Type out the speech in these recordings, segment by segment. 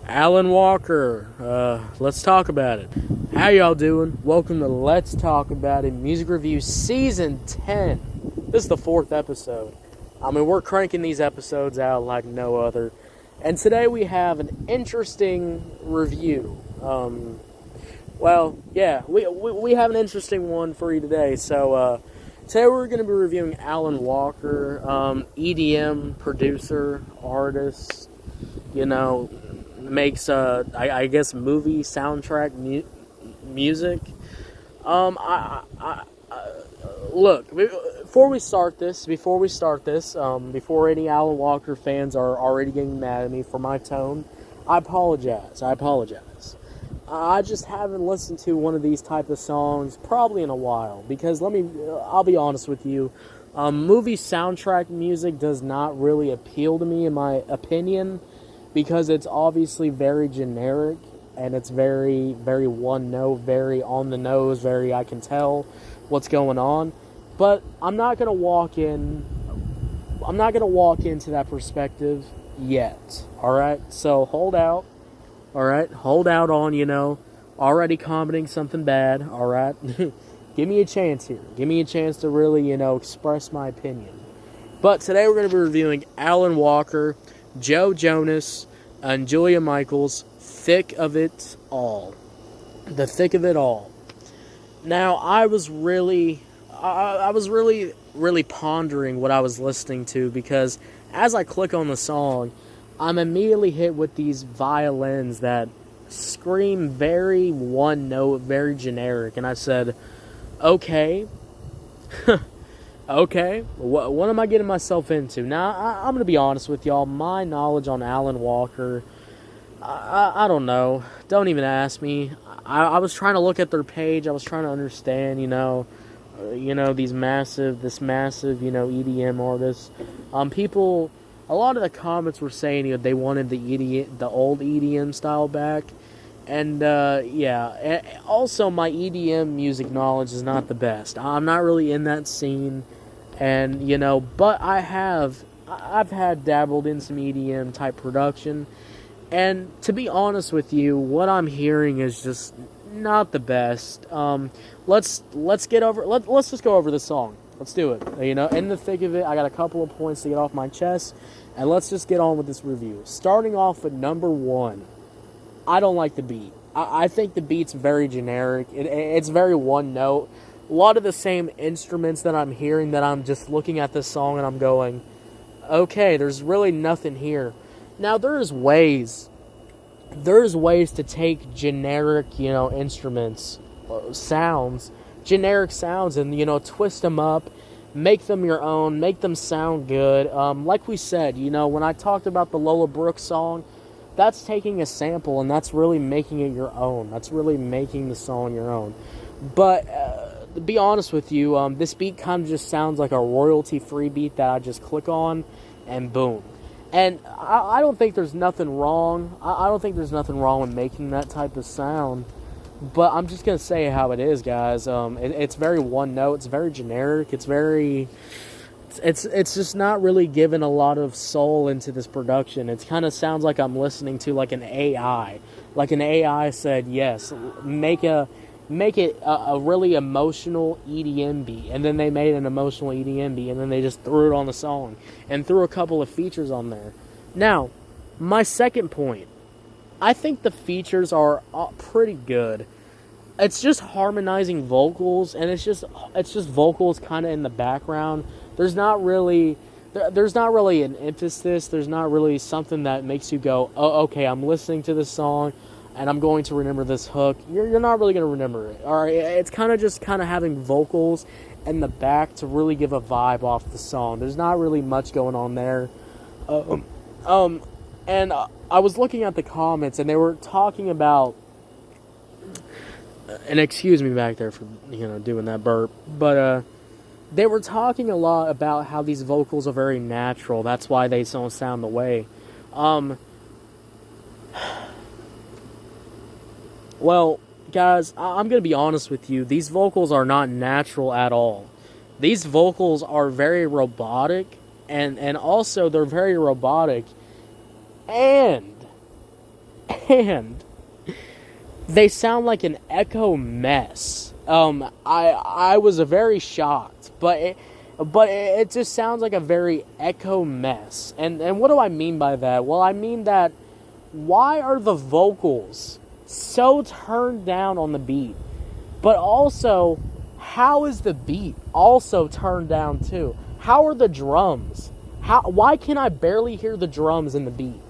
Alan Walker, let's talk about it. How y'all doing? Welcome to Let's Talk About It Music Review Season 10. This is the 4th episode. I mean, we're cranking these episodes out like no other. And today we have an interesting review. We have an interesting one for you today. So, today we're going to be reviewing Alan Walker, EDM producer, artist, makes I guess movie soundtrack music. Look, before we start this, before any Alan Walker fans are already getting mad at me for my tone, I apologize. I just haven't listened to one of these type of songs probably in a while, because I'll be honest with you, movie soundtrack music does not really appeal to me, in my opinion, because it's obviously very generic, and it's very, very one note, very on the nose, very I can tell what's going on. But I'm not gonna walk into that perspective yet. Alright? So hold out. Alright? Hold out on, already commenting something bad, alright? Give me a chance here. Give me a chance to really, express my opinion. But today we're going to be reviewing Alan Walker, Joe Jonas, and Julia Michaels' Thick of It All. The Thick of It All. Now, I was really pondering what I was listening to, because as I click on the song, I'm immediately hit with these violins that scream very one note, very generic, and I said, okay, okay, what am I getting myself into? Now, I'm going to be honest with y'all, my knowledge on Alan Walker, I don't know, don't even ask me. I was trying to look at their page, I was trying to understand, this massive, EDM artists. A lot of the comments were saying, they wanted the old EDM style back. And, also my EDM music knowledge is not the best. I'm not really in that scene, and, but I've had dabbled in some EDM type production, and to be honest with you, what I'm hearing is just not the best. Let's just go over the song. Let's do it. In the thick of it, I got a couple of points to get off my chest, and let's just get on with this review. Starting off with number 1. I don't like the beat. I think the beat's very generic. It's very one note. A lot of the same instruments that I'm hearing, that I'm just looking at this song and I'm going, okay, there's really nothing here. Now, there's ways to take generic, instruments, generic sounds, and, twist them up, make them your own, make them sound good. Like we said, when I talked about the Lola Brooke song, that's taking a sample, and that's really making it your own. That's really making the song your own. But, to be honest with you, this beat kind of just sounds like a royalty-free beat that I just click on, and boom. And I don't think there's nothing wrong. I don't think there's nothing wrong with making that type of sound. But I'm just going to say how it is, guys. It's very one note. It's very generic. It's just not really giving a lot of soul into this production. It kind of sounds like I'm listening to like an AI. Like an AI said, yes, make it a really emotional EDM beat. And then they made an emotional EDM beat, and then they just threw it on the song and threw a couple of features on there. Now, my second point, I think the features are pretty good. It's just harmonizing vocals, and it's just vocals kind of in the background. There's not really an emphasis. There's not really something that makes you go, oh, okay, I'm listening to this song, and I'm going to remember this hook. You're not really going to remember it. All right, it's kind of having vocals in the back to really give a vibe off the song. There's not really much going on there. And I was looking at the comments, and they were talking about, and excuse me back there for, doing that burp, but, they were talking a lot about how these vocals are very natural. That's why they don't sound the way. Well, guys, I'm going to be honest with you. These vocals are not natural at all. These vocals are very robotic, and also they're very robotic, and and they sound like an echo mess. I was very shocked, but it just sounds like a very echo mess. And what do I mean by that? Well, I mean that why are the vocals so turned down on the beat? But also, how is the beat also turned down too? How are the drums? Why can I barely hear the drums in the beat?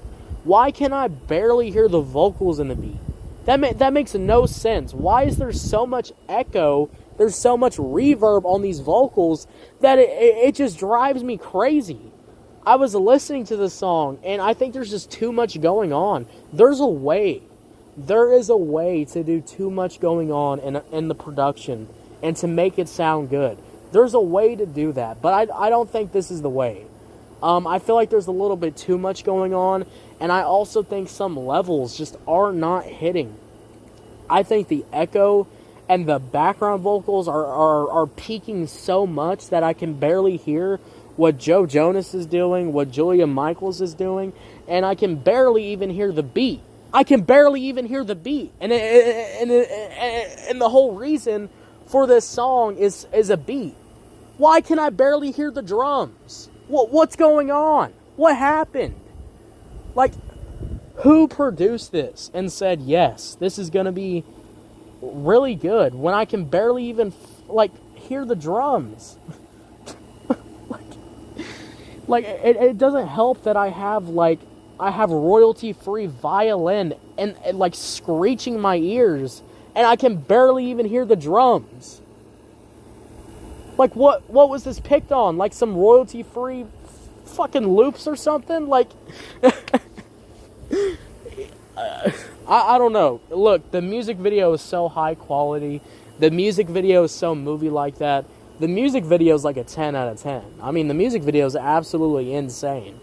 Why can I barely hear the vocals in the beat? That makes no sense. Why is there so much echo? There's so much reverb on these vocals that it just drives me crazy. I was listening to the song, and I think there's just too much going on. There is a way to do too much going on in the production and to make it sound good. There's a way to do that, but I don't think this is the way. I feel like there's a little bit too much going on, and I also think some levels just are not hitting. I think the echo and the background vocals are peaking so much that I can barely hear what Joe Jonas is doing, what Julia Michaels is doing, and I can barely even hear the beat. And the whole reason for this song is a beat. Why can I barely hear the drums? What's going on? What happened? Like, who produced this and said, yes, this is going to be really good when I can barely even, hear the drums? It doesn't help that I have royalty-free violin and screeching my ears, and I can barely even hear the drums. What was this picked on? Like some royalty-free fucking loops or something? I don't know. Look, the music video is so high quality. The music video is so movie like that. The music video is like a 10 out of 10. I mean, the music video is absolutely insane.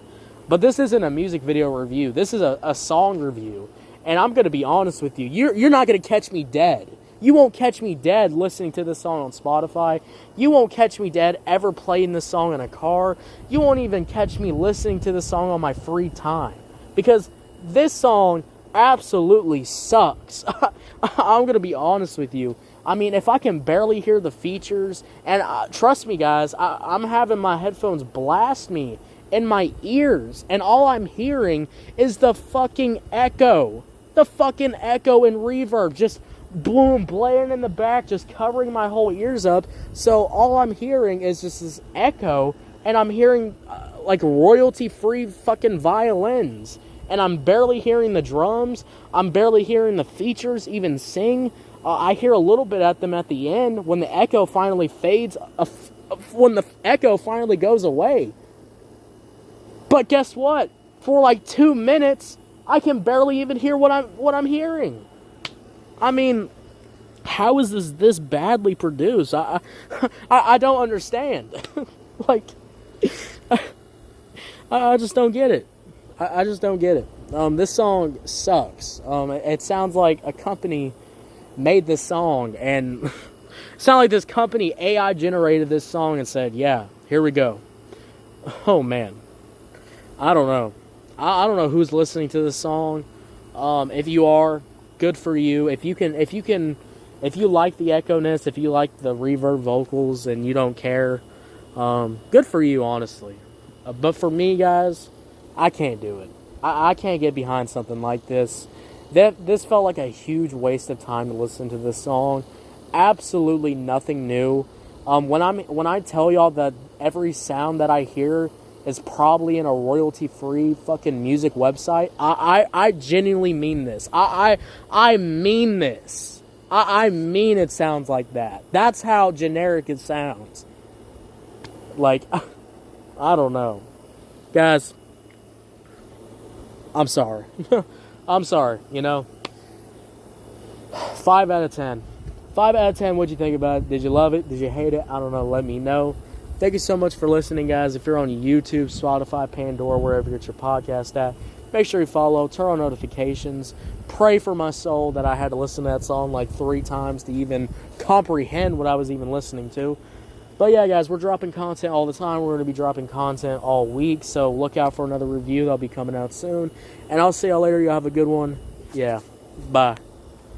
But this isn't a music video review. This is a song review. And I'm going to be honest with you. You're not going to catch me dead. You won't catch me dead listening to this song on Spotify. You won't catch me dead ever playing this song in a car. You won't even catch me listening to this song on my free time. Because this song absolutely sucks. I'm going to be honest with you. I mean, if I can barely hear the features, and trust me guys, I'm having my headphones blast me in my ears, and all I'm hearing is the fucking echo. The fucking echo and reverb just boom, blaring in the back, just covering my whole ears up. So all I'm hearing is just this echo, and I'm hearing royalty-free fucking violins. And I'm barely hearing the drums. I'm barely hearing the features even sing. I hear a little bit at them at the end when the echo finally fades, when the echo finally goes away. But guess what? For 2 minutes, I can barely even hear what I'm hearing. I mean, how is this badly produced? I don't understand. I just don't get it. I just don't get it. This song sucks. It sounds like a company made this song, and it sounds like this company AI generated this song and said, yeah, here we go. Oh man, I don't know. I don't know who's listening to this song. If you are, good for you. If you like the echo-ness, if you like the reverb vocals and you don't care, good for you, honestly. But for me, guys, I can't do it. I can't get behind something like this. This felt like a huge waste of time to listen to this song. Absolutely nothing new. When I tell y'all that every sound that I hear is probably in a royalty-free fucking music website, I genuinely mean this. I mean this. I mean it sounds like that. That's how generic it sounds. I don't know. Guys, I'm sorry. I'm sorry, 5 out of 10. 5 out of 10, what'd you think about it? Did you love it? Did you hate it? I don't know. Let me know. Thank you so much for listening, guys. If you're on YouTube, Spotify, Pandora, wherever you get your podcast at, make sure you follow, turn on notifications. Pray for my soul that I had to listen to that song 3 times to even comprehend what I was even listening to. But yeah, guys, we're dropping content all the time. We're going to be dropping content all week, so look out for another review. That'll be coming out soon. And I'll see y'all later. Y'all have a good one. Yeah. Bye.